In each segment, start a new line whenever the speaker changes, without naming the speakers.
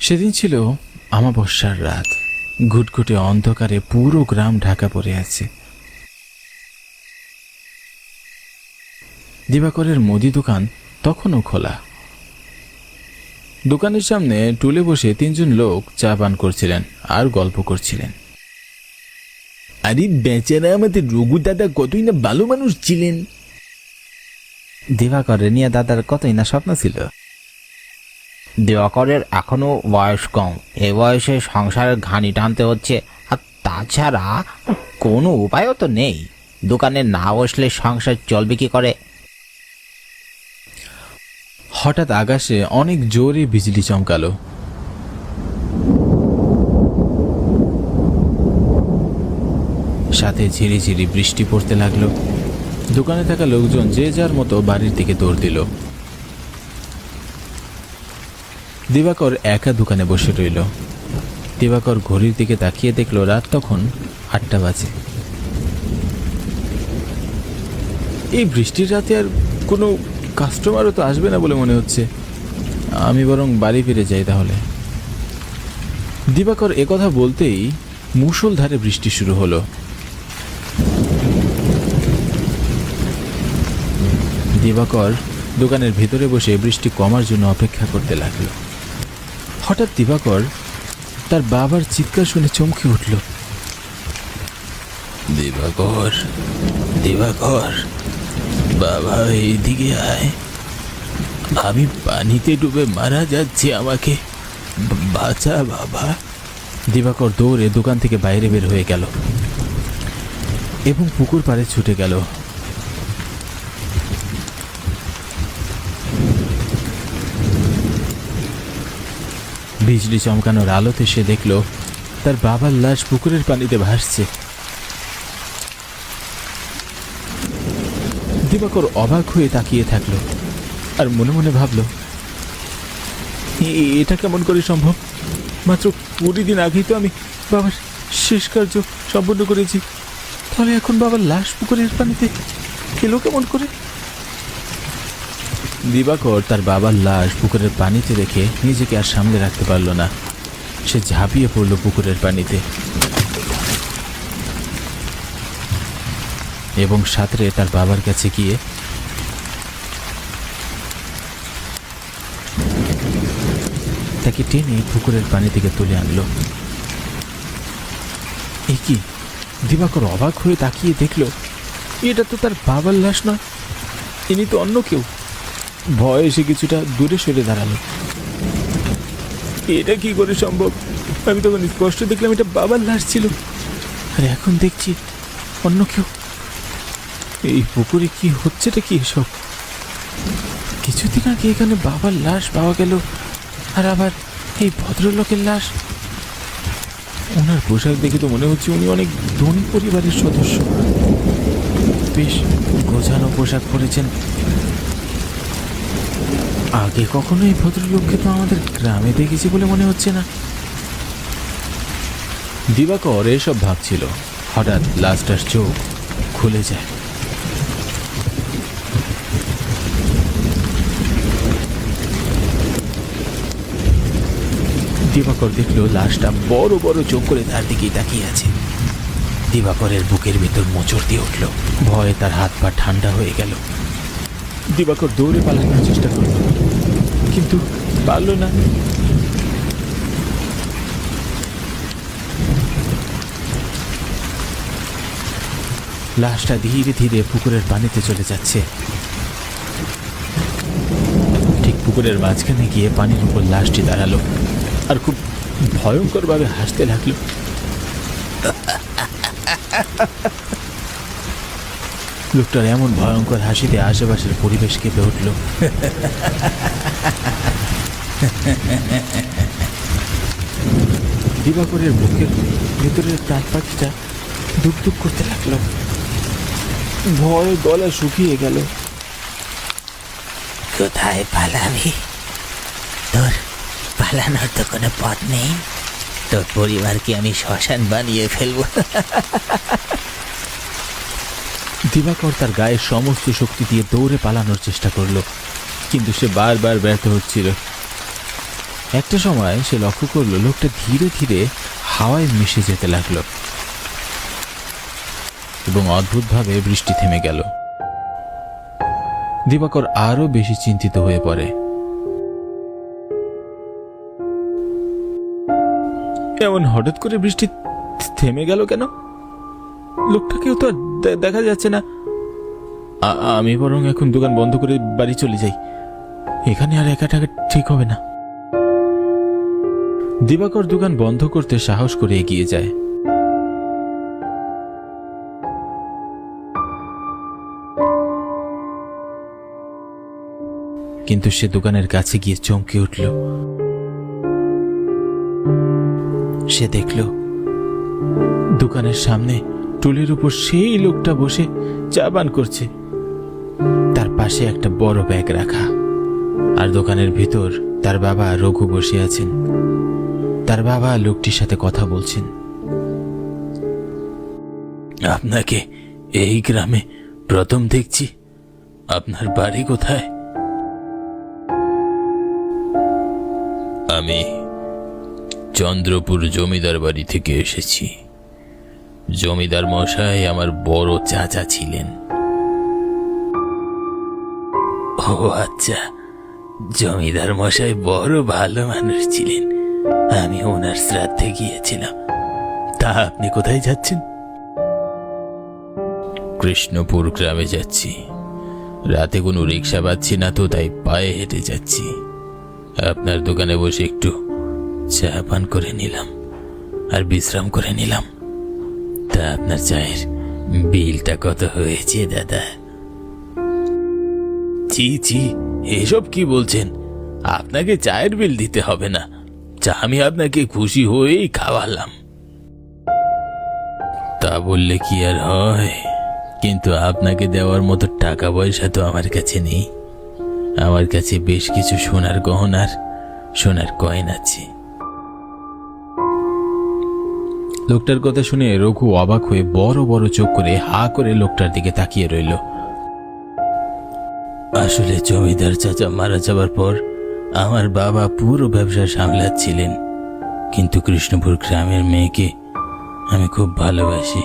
সেদিন ছিল অমাবস্যার রাত। ঘুটঘুটে অন্ধকারে পুরো গ্রাম ঢাকা পড়ে আছে। দিবাকরের মুদি দোকান তখনও খোলা। দোকানের সামনে টুলে বসে তিনজন লোক চা পান করছিলেন আর গল্প করছিলেন।
আরে বেচারা আমাদের রঘু দাদা কতই না ভালো মানুষ ছিলেন।
দিবাকরের নিয়ে দাদার কতই না স্বপ্ন ছিল। দিবাকরের এখনো বয়স কম, এ বয়সে সংসারের ঘানি টানতে হচ্ছে, আর তাছাড়া কোনো উপায়ও তো নেই। দোকানে না বসলে সংসার চলবে কি করে?
হঠাৎ আকাশে অনেক জোরে বিজলি চমকালো। সাথে ঝিরিঝিরি বৃষ্টি পড়তে লাগলো। দোকানে থাকা লোকজন যে যার মতো বাড়ির দিকে দৌড় দিল। দিবাকর একা দোকানে বসে রইল। দিবাকর ঘড়ির দিকে তাকিয়ে দেখল রাত তখন 8টা বাজে। এই বৃষ্টির রাতে আর কোনো কাস্টমারও তো আসবে না বলে মনে হচ্ছে। আমি বরং বাড়ি ফিরে যাই তাহলে। দিবাকর একথা বলতেই মুষলধারে বৃষ্টি শুরু হলো। দিবাকর দোকানের ভিতরে বসে বৃষ্টি কমার জন্য অপেক্ষা করতে লাগলো। হঠাৎ দিবাকর তার বাবার চিৎকার শুনে চমকে উঠল।
দিবাকর, দিবাকর, বাবা এইদিকে আয়, আমি পানিতে ডুবে মারা যাচ্ছি, আমাকে বাঁচা বাবা।
দিবাকর দৌড়ে দোকান থেকে বাইরে বের হয়ে গেল এবং পুকুর পাড়ে ছুটে গেল। বিজলি চমকানোর আলোতে সে দেখল তার বাবার লাশ পুকুরের পানিতে ভাসছে। দিবাকর অবাক হয়ে তাকিয়ে থাকলো আর মনে মনে ভাবল, এটা কেমন করে সম্ভব? মাত্র 20 দিন আগেই তো আমি বাবার শেষ কার্য সম্পন্ন করেছি, তাহলে এখন বাবার লাশ পুকুরের পানিতে এলো কেমন করে? দিবাকর তার বাবার লাশ পুকুরের পানিতে দেখে নিজেকে আর সামলে রাখতে পারল না। সে ঝাঁপিয়ে পড়ল পুকুরের পানিতে এবং সাঁতরে তার বাবার কাছে গিয়ে তাকে টেনে পুকুরের পানি থেকে তুলে আনলো। এ কি? দিবাকর অবাক হয়ে তাকিয়ে দেখল এটা তো তার বাবার লাশ নয়, ইনি তো অন্য কেউ। ভয় এসে কিছুটা দূরে সরে দাঁড়ালো। এটা কি করে সম্ভব? আমি তখন স্পষ্ট দেখলাম এটা বাবার লাশ ছিল, আর এখন দেখছি অন্য কেউ। এই পুকুরে কি হচ্ছেটা কি এসব? কিছুদিন আগে এখানে বাবার লাশ পাওয়া গেল, আর আবার এই ভদ্রলোকের লাশ। ওনার পোশাক দেখে তো মনে হচ্ছে উনি অনেক ধনী পরিবারের সদস্য। বেশ গোছানো পোশাক পরেছেন। আগে কখনো এই ভদ্রলোককে তো আমাদের গ্রামে দেখেছি বলে মনে হচ্ছে না। দিবাকর এসব ভাবছিল, হঠাৎ লাশটার চোখ খুলে যায়। দিবাকর দেখলো লাশটা বড় বড় চোখ করে তার দিকেই তাকিয়ে আছে। দিবাকরের বুকের ভিতর মোচড় দিয়ে উঠল। ভয়ে তার হাত পা ঠান্ডা হয়ে গেল। দিবাকর দৌড়ে পালানোর চেষ্টা করল, কিন্তু পারল না। লাশটা ধীরে ধীরে পুকুরের পানিতে চলে যাচ্ছে। ঠিক পুকুরের মাঝখানে গিয়ে পানির উপর লাশটি দাঁড়ালো আর খুব ভয়ঙ্করভাবে হাসতে লাগলো। লোকটার এমন ভয়ঙ্কর হাসিতে আশেপাশের পরিবেশ কেঁপে উঠল। দিবাকরের বুকের ভেতরের প্রাণ পাখিটা দুক দুক করতে লাগলো। ভয়ে গলা শুকিয়ে গেল।
কোথায় পালাবি? তোর পালানোর তো কোনো পথ নেই। তোর পরিবারকে আমি শ্মশান বানিয়ে ফেলবো।
দিবাকর তার গায়ের সমস্ত শক্তি দিয়ে দৌড়ে পালানোর চেষ্টা করলো, কিন্তু সে বারবার ব্যর্থ হচ্ছিল। একটা সময় সে লক্ষ্য করলো লোকটা ধীরে ধীরে হাওয়ায় মিশে যেতে লাগলো এবং অদ্ভুতভাবে বৃষ্টি থেমে গেল। দিবাকর আরো বেশি চিন্তিত হয়ে পড়ে। এমন হঠাৎ করে বৃষ্টি থেমে গেল কেন? লোকটাকেও তো দেখা যাচ্ছে না। আমি বরং এখন দোকান বন্ধ করে বাড়ি চলে যাই, এখানে আর একা থাকা ঠিক হবে না। দিবাকর দোকান বন্ধ করতে সাহস করে এগিয়ে যায়। কিন্তু সে দোকানের কাছে গিয়ে চমকে উঠল। সে দেখল দোকানের সামনে টুলের উপর সেই লোকটা বসে চা পান করছে। তার পাশে একটা বড় ব্যাগ রাখা, আর দোকানের ভিতর তার বাবা রঘু বসে আছেন। তার বাবা লোকটির সাথে কথা বলছেন।
আপনাকে এই গ্রামে প্রথম দেখছি। আপনার বাড়ি কোথায়? আমি চন্দ্রপুর জমিদার বাড়ি থেকে এসেছি। জমিদার মশাই আমার বড় চাচা ছিলেন। ও আচ্ছা, জমিদার মশাই বড় ভালো মানুষ ছিলেন। আমি ওনার শ্রাদ্ধে গিয়েছিলাম। তা আপনি কোথায় যাচ্ছেন? কৃষ্ণপুর গ্রামে যাচ্ছি। রাতে কোনো রিক্সা পাচ্ছি না, তো তাই পায়ে হেঁটে যাচ্ছি। আপনার দোকানে বসে একটু চা পান করে নিলাম আর বিশ্রাম করে নিলাম। তা আপনার চায়ের বিলটা কত হয়েছে দাদা? জি জি, এসব কি বলছেন? আপনাকে চায়ের বিল দিতে হবে না, চা আমি আপনাকে খুশি হয়েই খাওয়ালাম। তা বললে কি আর হয়? কিন্তু আপনাকে দেওয়ার মতো টাকা পয়সা তো আমার কাছে নেই। আমার কাছে বেশ কিছু সোনার গহনার সোনার কয়েন আছে।
লোকটার কথা শুনে রঘু অবাক হয়ে বড় বড় চোখ করে হা করে লোকটার দিকে তাকিয়ে রইল।
আসলে জমিদার চাচা মারা যাবার পর আমার বাবা পুরো ব্যবসা সামলাচ্ছিলেন। কিন্তু কৃষ্ণপুর গ্রামের মেয়েকে আমি খুব ভালোবাসি,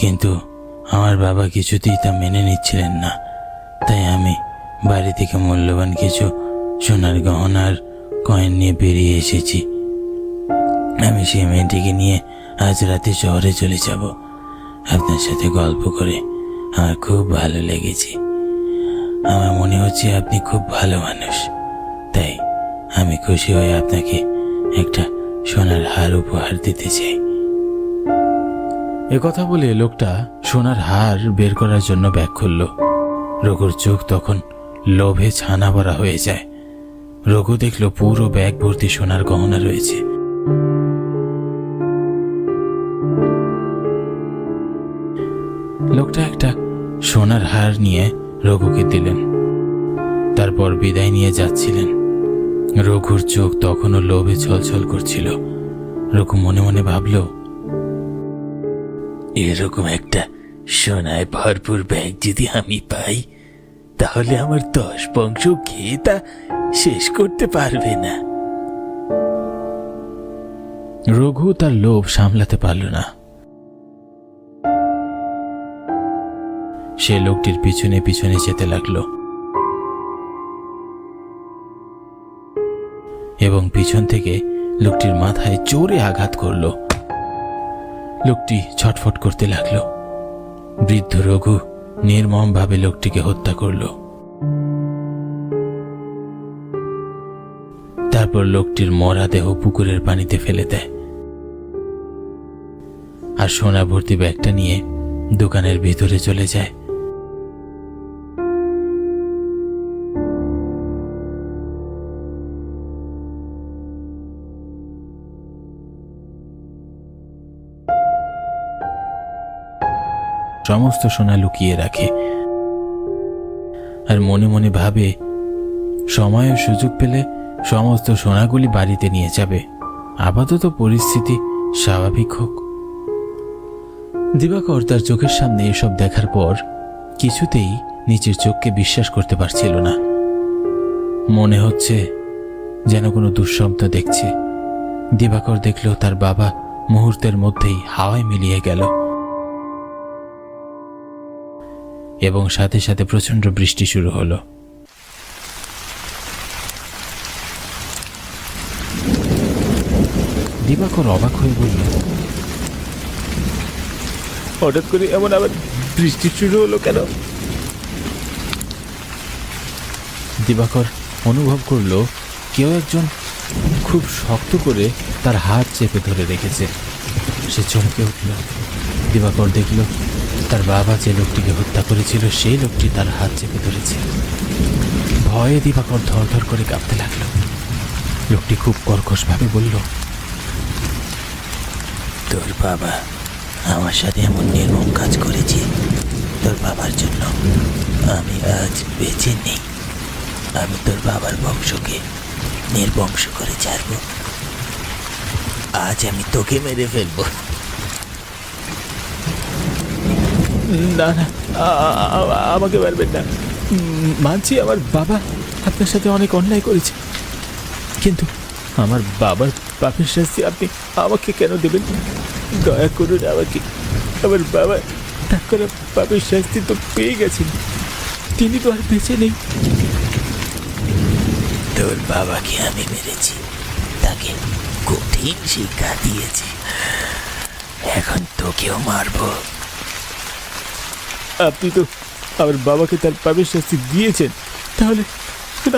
কিন্তু আমার বাবা কিছুতেই তা মেনে নিচ্ছিলেন না। তাই আমি বাড়ি থেকে মূল্যবান কিছু সোনার গহনার কয়েন নিয়ে বেরিয়ে এসেছি। আমি সেই মেয়েটিকে নিয়ে আজ রাতে শহরে চলে যাব। আপনার সাথে গল্প করে আমার খুব ভালো লেগেছে। আমার মনে হচ্ছে আপনি খুব ভালো মানুষ, তাই আমি খুশি হয়ে আপনাকে একটা সোনার হার উপহার দিতে চাই।
কথা বলে লোকটা সোনার হার বের করার জন্য ব্যাগ খুলল। রঘুর চোখ তখন লোভে ছানা ভরা হয়ে যায়। রঘু দেখল পুরো ব্যাগ ভর্তি সোনার গহনা রয়েছে। লোকটা একটা সোনার হার নিয়ে রঘুকে দিলেন, তারপর বিদায় নিয়ে যাচ্ছিলেন। রঘুর চোখ তখনও লোভে ছলছল করছিল। রঘু মনে মনে ভাবল,
এরকম একটা সোনায় ভরপুর ব্যাগ যদি আমি পাই, তাহলে আমার 10 বংশ খেয়ে তা শেষ করতে পারবে না।
রঘু তার লোভ সামলাতে পারল না। সে লোকটির পিছনে পিছনে যেতে লাগলো এবং পিছন থেকে লোকটির মাথায় জোরে আঘাত করল। লোকটি ছটফট করতে লাগলো। বৃদ্ধ রঘু নির্মমভাবে লোকটিকে হত্যা করল। তারপর লোকটির মরা দেহ পুকুরের পানিতে ফেলে দেয় আর সোনা ভর্তি ব্যাগটা নিয়ে দোকানের ভিতরে চলে যায়। সমস্ত সোনা লুকিয়ে রাখে আর মনে মনে ভাবে, সময় ও সুযোগ পেলে সমস্ত সোনাগুলি বাড়িতে নিয়ে যাবে। আপাতত পরিস্থিতি স্বাভাবিক হোক। দিবাকর তার চোখের সামনে এসব দেখার পর কিছুতেই নিজের চোখকে বিশ্বাস করতে পারছিল না। মনে হচ্ছে যেন কোনো দুঃস্বপ্ন দেখছে। দিবাকর দেখল তার বাবা মুহূর্তের মধ্যেই হাওয়ায় মিলিয়ে গেল এবং সাথে সাথে প্রচন্ড বৃষ্টি শুরু হলো। দিবাকর অবাক হয়ে বলল, হঠাৎ করে এমন আবার বৃষ্টি শুরু হলো কেন? দিবাকর অনুভব করলো কেউ একজন খুব শক্ত করে তার হাত চেপে ধরে রেখেছে। সে চমকে উঠল। দিবাকর দেখল তার বাবা যে লোকটিকে হত্যা করেছিল সেই লোকটি তার হাত চেপে ধরেছে। ভয়ে দিবাকর ধর করে কাঁপতে লাগলো। লোকটি খুব কর্কশভাবে বলল,
তোর বাবা আমার সাথে এমন নির্মম কাজ করেছে, তোর বাবার জন্য আমি আজ বেঁচে নেই। আমি তোর বাবার বংশকে নির্বংশ করে ছাড়ব। আজ আমি তোকে মেরে ফেলবো।
না না, আমাকে মারবেন না। মানছি আমার বাবা আপনার সাথে অনেক অন্যায় করেছে, কিন্তু আমার বাবার পাপের শাস্তি আপনি আমাকে কেন দেবেন? দয়া করুন আমাকে। আমার বাবা তার করা পাপের শাস্তি তো পেয়ে গেছেন, তিনি তো আর বেঁচে নেই।
তোর বাবাকে আমি মেরেছি, তাকে কঠিন শিক্ষা দিয়েছি, এখন তোকেও মারবো।
আপনি তো আমার বাবাকে তার পাপের শাস্তি দিয়েছেন, তাহলে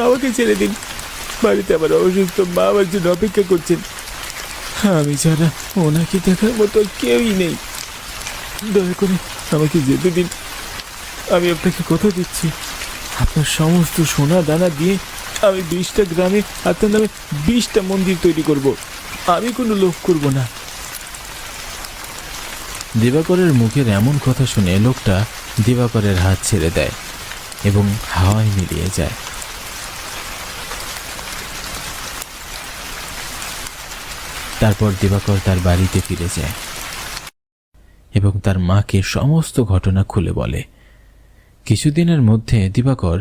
আমাকে ছেড়ে দিন। বাড়িতে আমার অসুস্থ মা আমার জন্য অপেক্ষা করছেন। আমি ছাড়া ওনাকে দেখার মতো কেউই নেই। দয়া করে আমাকে যেতে দিন। আমি আপনাকে কথা দিচ্ছি, আপনার সমস্ত সোনা দানা দিয়ে আমি 20টা গ্রামে আপনার নামে 20টা মন্দির তৈরি করব। আমি কোনো লোভ করব না। দিবাকরের মুখের এমন কথা শুনে লোকটা দিবাকরের হাত ছেড়ে দেয় এবং হাওয়ায় মিলিয়ে যায়। তারপর দিবাকর তার বাড়িতে ফিরে যায় এবং তার মাকে সমস্ত ঘটনা খুলে বলে। কিছুদিনের মধ্যে দিবাকর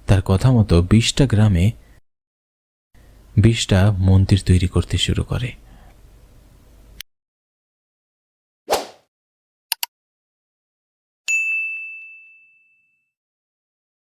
তার কথা মতো 20টা গ্রামে 20টা মন্দির তৈরি করতে শুরু করে।